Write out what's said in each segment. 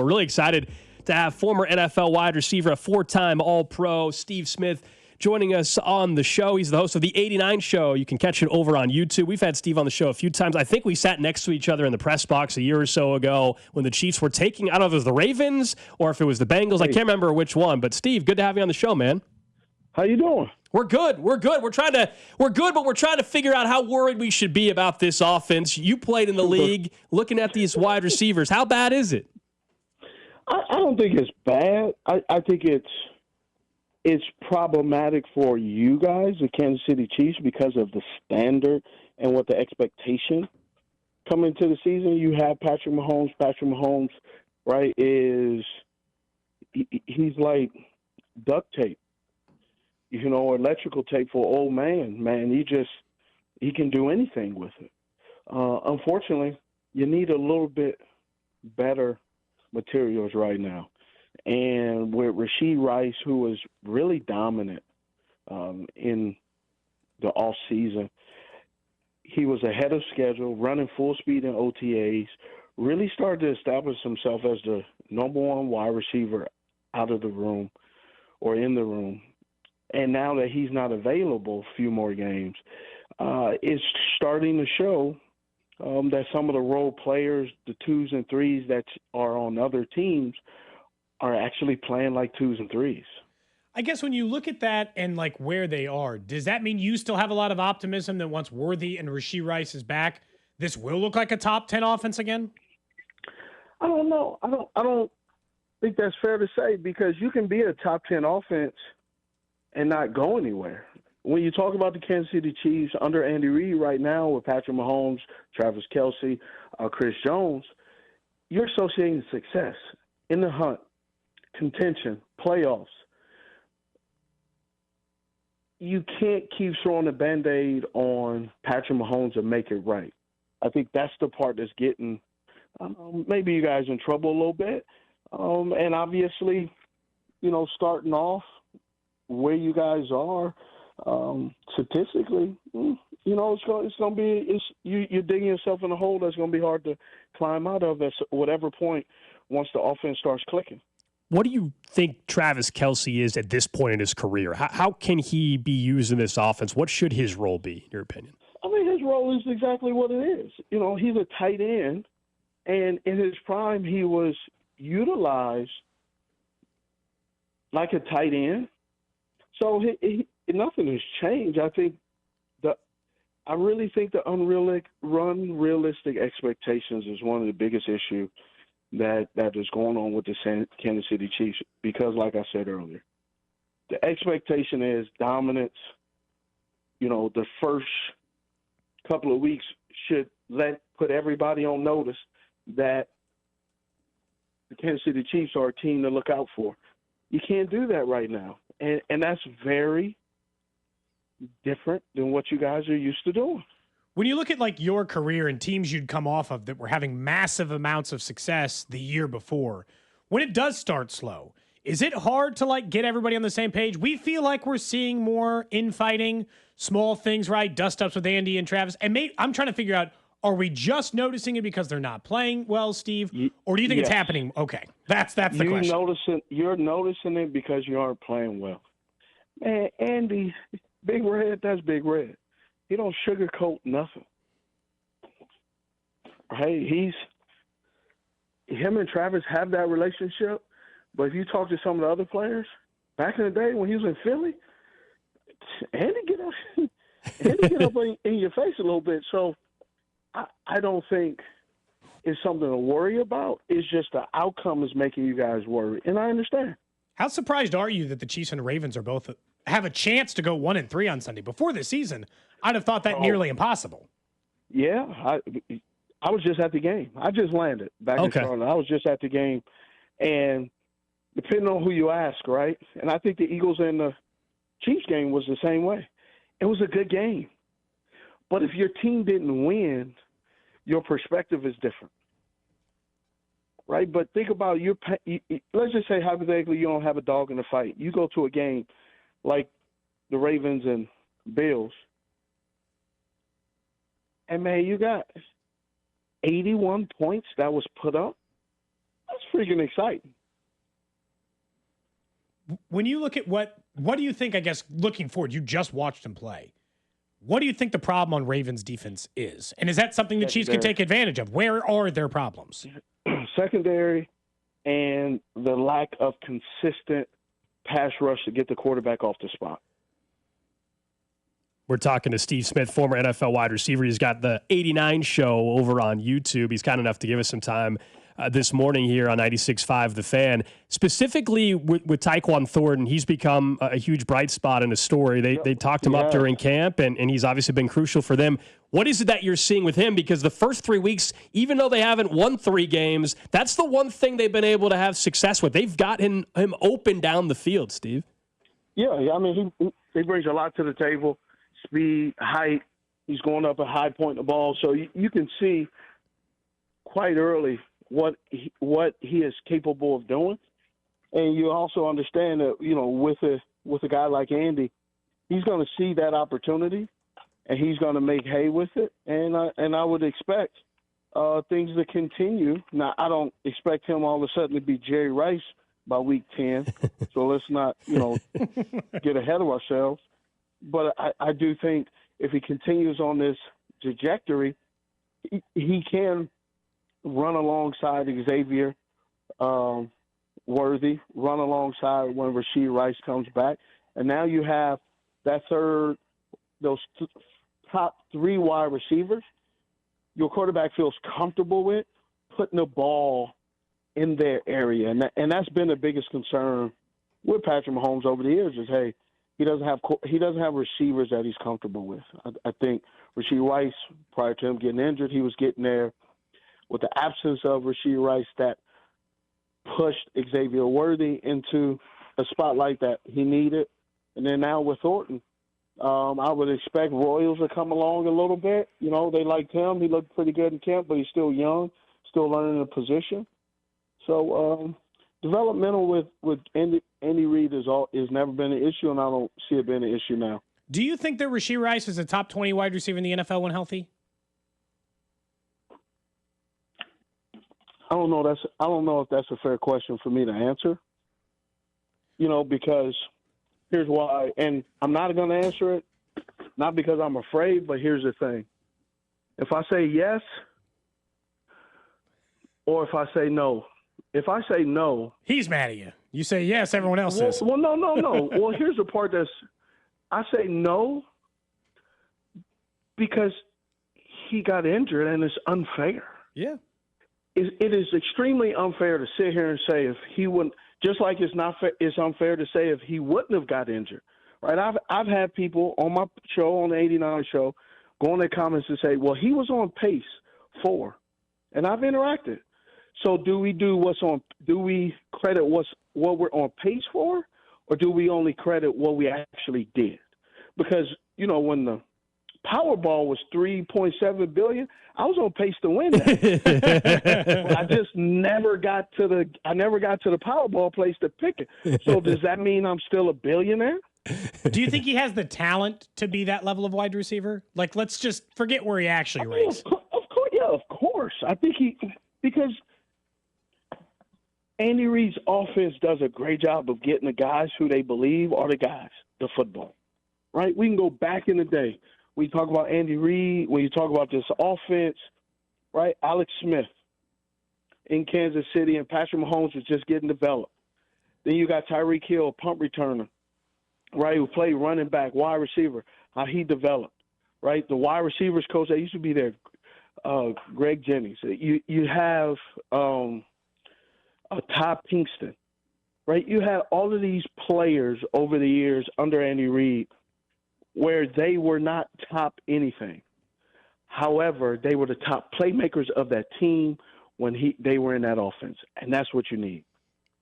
We're really excited to have former NFL wide receiver, a four-time All-Pro, Steve Smith, joining us on the show. He's the host of the 89 Show. You can catch it over on YouTube. We've had Steve on the show a few times. I think we sat next to each other in the press box a year or so ago when the Chiefs were taking, I don't know if it was the Ravens or if it was the Bengals. I can't remember which one. But Steve, good to have you on the show, man. How you doing? We're good. We're good, but we're trying to figure out how worried we should be about this offense. You played in the league, looking at these wide receivers. How bad is it? I don't think it's bad. I think it's problematic for you guys, the Kansas City Chiefs, because of the standard and what the expectation coming into the season. You have Patrick Mahomes. Patrick Mahomes, right, he's like duct tape, or electrical tape for an old man. Man, he can do anything with it. Unfortunately, you need a little bit better materials right now. And with Rashee Rice, who was really dominant in the off season, he was ahead of schedule, running full speed in OTAs, really started to establish himself as the number one wide receiver out of the room or in the room. And now that he's not available a few more games, it's starting to show that some of the role players, the twos and threes that are on other teams, are actually playing like twos and threes. I guess when you look at that and like where they are, does that mean you still have a lot of optimism that once Worthy and Rashee Rice is back, this will look like a top 10 offense again? I don't know. I don't think that's fair to say, because you can be a top 10 offense and not go anywhere. When you talk about the Kansas City Chiefs under Andy Reid right now with Patrick Mahomes, Travis Kelce, Chris Jones, you're associating success in the hunt, contention, playoffs. You can't keep throwing a Band-Aid on Patrick Mahomes and make it right. I think that's the part that's getting maybe you guys in trouble a little bit. And obviously, starting off where you guys are, statistically, it's going to be you're digging yourself in a hole that's going to be hard to climb out of at whatever point once the offense starts clicking. What do you think Travis Kelce is at this point in his career? How can he be used in this offense? What should his role be, in your opinion? I mean, his role is exactly what it is. He's a tight end, and in his prime, he was utilized like a tight end. So nothing has changed. I really think the unrealistic expectations is one of the biggest issues that is going on with the Kansas City Chiefs, because, like I said earlier, the expectation is dominance. The first couple of weeks should put everybody on notice that the Kansas City Chiefs are a team to look out for. You can't do that right now, and that's very different than what you guys are used to doing. When you look at like your career and teams you'd come off of that were having massive amounts of success the year before, when it does start slow, is it hard to like get everybody on the same page? We feel like we're seeing more infighting, small things, right? Dust ups with Andy and Travis. And I'm trying to figure out, are we just noticing it because they're not playing well, Steve? Or do you think it's happening? Okay, that's the question. You're noticing it because you aren't playing well. Man, Andy, Big Red, that's Big Red. He don't sugarcoat nothing. Hey, him and Travis have that relationship, but if you talk to some of the other players, back in the day when he was in Philly, Andy get up in your face a little bit. So I don't think it's something to worry about. It's just the outcome is making you guys worry, and I understand. How surprised are you that the Chiefs and Ravens are both have a chance to go 1-3 on Sunday? Before this season, I'd have thought that nearly impossible. Yeah, I was just at the game. I just landed back in Charlotte. I was just at the game, and depending on who you ask, right? And I think the Eagles and the Chiefs game was the same way. It was a good game. But if your team didn't win, your perspective is different, right? But think about let's just say hypothetically you don't have a dog in the fight. You go to a game like the Ravens and Bills, and, man, you got 81 points that was put up. that's freaking exciting. When you look at what do you think, I guess, looking forward, you just watched him play. What do you think the problem on Ravens defense is? And is that something the Chiefs could take advantage of? Where are their problems? Secondary and the lack of consistent pass rush to get the quarterback off the spot. We're talking to Steve Smith, former NFL wide receiver. He's got the 89 show over on YouTube. He's kind enough to give us some time this morning here on 96.5 The Fan. Specifically with Tyquan Thornton, he's become a huge bright spot in the story. They talked him up during camp, and he's obviously been crucial for them. What is it that you're seeing with him? Because the first 3 weeks, even though they haven't won 3 games, that's the one thing they've been able to have success with. They've got him open down the field, Steve. Yeah, I mean, he brings a lot to the table. Speed, height. He's going up a high point in the ball. So you can see quite early what he is capable of doing. And you also understand that, with a guy like Andy, he's going to see that opportunity and he's going to make hay with it. And I would expect things to continue. Now, I don't expect him all of a sudden to be Jerry Rice by week 10. So let's not, get ahead of ourselves. But I do think if he continues on this trajectory, he can run alongside Xavier Worthy, run alongside when Rashee Rice comes back. And now you have that those top 3 wide receivers your quarterback feels comfortable with, putting the ball in their area. And that's been the biggest concern with Patrick Mahomes over the years is, hey, he doesn't have receivers that he's comfortable with. I think Rashee Rice, prior to him getting injured, he was getting there. With the absence of Rashee Rice, that pushed Xavier Worthy into a spotlight that he needed. And then now with Thornton, I would expect Royals to come along a little bit. They liked him. He looked pretty good in camp, but he's still young, still learning the position. So developmental with Andy Reid is never been an issue, and I don't see it being an issue now. Do you think that Rashee Rice is a top 20 wide receiver in the NFL when healthy? I don't know if that's a fair question for me to answer. Because here's why, and I'm not going to answer it, not because I'm afraid, but here's the thing. If I say yes or if I say no. If I say no. He's mad at you. You say yes, everyone else is. Well, no. Well, here's the part I say no because he got injured and it's unfair. Yeah. It is extremely unfair to sit here and say if he wouldn't, just like it's unfair to say if he wouldn't have got injured, right? I've had people on my show, on the 89 show, go in their comments and say, well, he was on pace for, and I've interacted. So do we credit what we're on pace for, or do we only credit what we actually did? Because, when the Powerball was $3.7 billion, I was on pace to win that. I just never got to the Powerball place to pick it. So does that mean I'm still a billionaire? Do you think he has the talent to be that level of wide receiver? Like, let's just forget where he actually ranks. Of course. I think because Andy Reid's offense does a great job of getting the guys who they believe are the guys, the football, right? We can go back in the day. We talk about Andy Reid, when you talk about this offense, right? Alex Smith in Kansas City, and Patrick Mahomes was just getting developed. Then you got Tyreek Hill, punt returner, right, who played running back, wide receiver, how he developed, right? The wide receivers coach that used to be there, Greg Jennings. You have Todd Pinkston, right? You have all of these players over the years under Andy Reid where they were not top anything. However, they were the top playmakers of that team when they were in that offense, and that's what you need.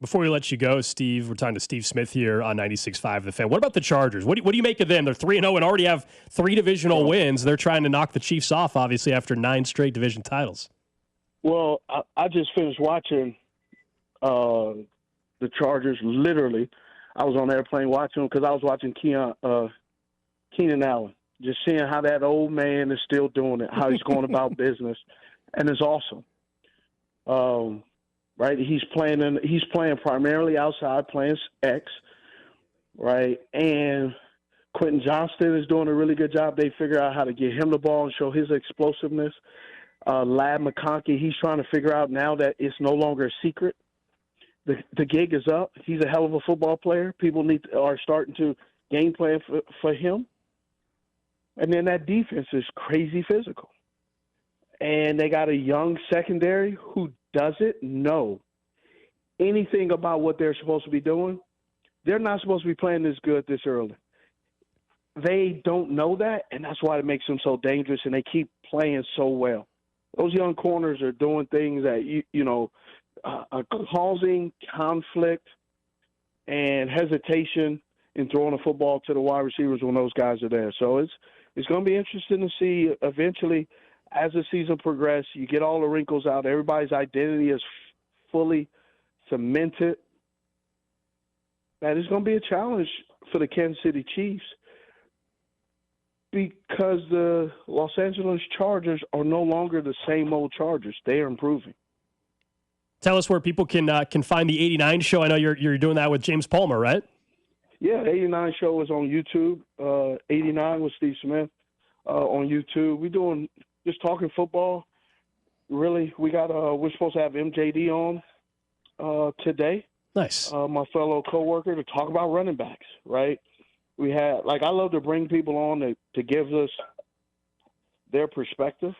Before we let you go, Steve, we're talking to Steve Smith here on 96.5 The Fan. What about the Chargers? What do you make of them? They're 3-0 and already have 3 divisional wins. They're trying to knock the Chiefs off, obviously, after 9 straight division titles. Well, I just finished watching the Chargers. Literally, I was on the airplane watching them because I was watching Keenan Allen, just seeing how that old man is still doing it, how he's going about business, and it's awesome. right? He's playing primarily outside, playing X, right? And Quentin Johnston is doing a really good job. They figure out how to get him the ball and show his explosiveness. Lad McConkey, he's trying to figure out now that it's no longer a secret. The gig is up. He's a hell of a football player. People are starting to game plan for him. And then that defense is crazy physical. And they got a young secondary who doesn't know anything about what they're supposed to be doing. They're not supposed to be playing this good this early. They don't know that, and that's why it makes them so dangerous, and they keep playing so well. Those young corners are doing things that, are causing conflict and hesitation in throwing a football to the wide receivers when those guys are there. So it's going to be interesting to see eventually as the season progresses, you get all the wrinkles out, everybody's identity is fully cemented. That is going to be a challenge for the Kansas City Chiefs because the Los Angeles Chargers are no longer the same old Chargers. They are improving. Tell us where people can find the 89 show. I know you're doing that with James Palmer, right? Yeah, the 89 show is on YouTube. 89 with Steve Smith on YouTube. We're doing just talking football. Really, we're supposed to have MJD on today. Nice. My fellow coworker, to talk about running backs, right? I love to bring people on to give us their perspective,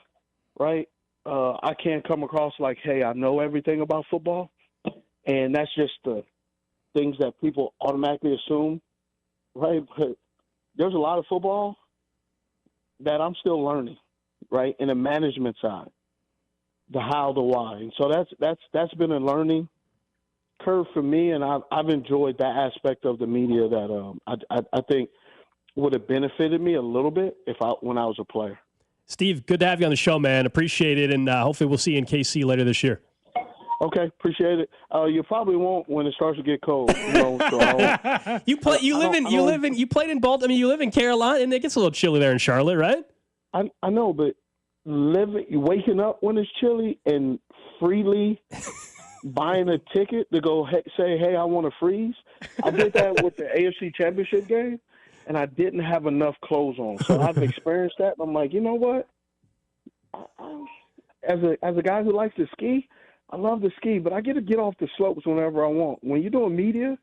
right? I can't come across like, hey, I know everything about football, and that's just the things that people automatically assume, right? But there's a lot of football that I'm still learning, right? In the management side, the how, the why, and so that's been a learning curve for me, and I've enjoyed that aspect of the media that I think would have benefited me a little bit when I was a player. Steve, good to have you on the show, man. Appreciate it, and hopefully we'll see you in KC later this year. Okay, appreciate it. You probably won't when it starts to get cold. So you played in Baltimore. I mean, you live in Carolina, and it gets a little chilly there in Charlotte, right? I know, but waking up when it's chilly and freely buying a ticket to go say, hey, I want to freeze. I did that with the AFC Championship game, and I didn't have enough clothes on. So I've experienced that, and I'm like, you know what? As a guy who likes to ski, I love to ski, but I get to get off the slopes whenever I want. When you're doing media,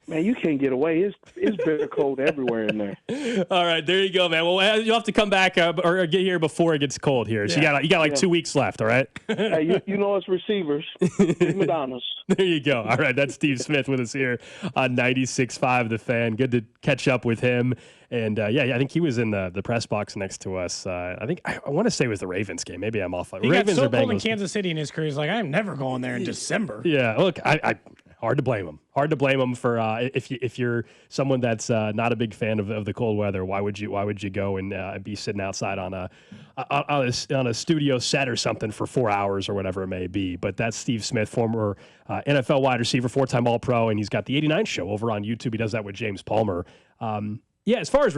man, you can't get away. It's bitter cold everywhere in there. All right, there you go, man. Well, you'll have to come back or get here before it gets cold here. So you got like 2 weeks left, all right? Hey, you know it's receivers. Madonna's. There you go. All right, that's Steve Smith with us here on 96.5 The Fan. Good to catch up with him. And, I think he was in the press box next to us. I want to say it was the Ravens game. Maybe I'm off. He Ravens got so or Bengals. cold in Kansas City in his career. He's like, I'm never going there in December. Yeah, look, I hard to blame him. Hard to blame him for if you're someone that's not a big fan of the cold weather. Why would you go and be sitting outside on a studio set or something for 4 hours or whatever it may be? But that's Steve Smith, former NFL wide receiver, 4-time All-Pro, and he's got the 89 show over on YouTube. He does that with James Palmer. As far as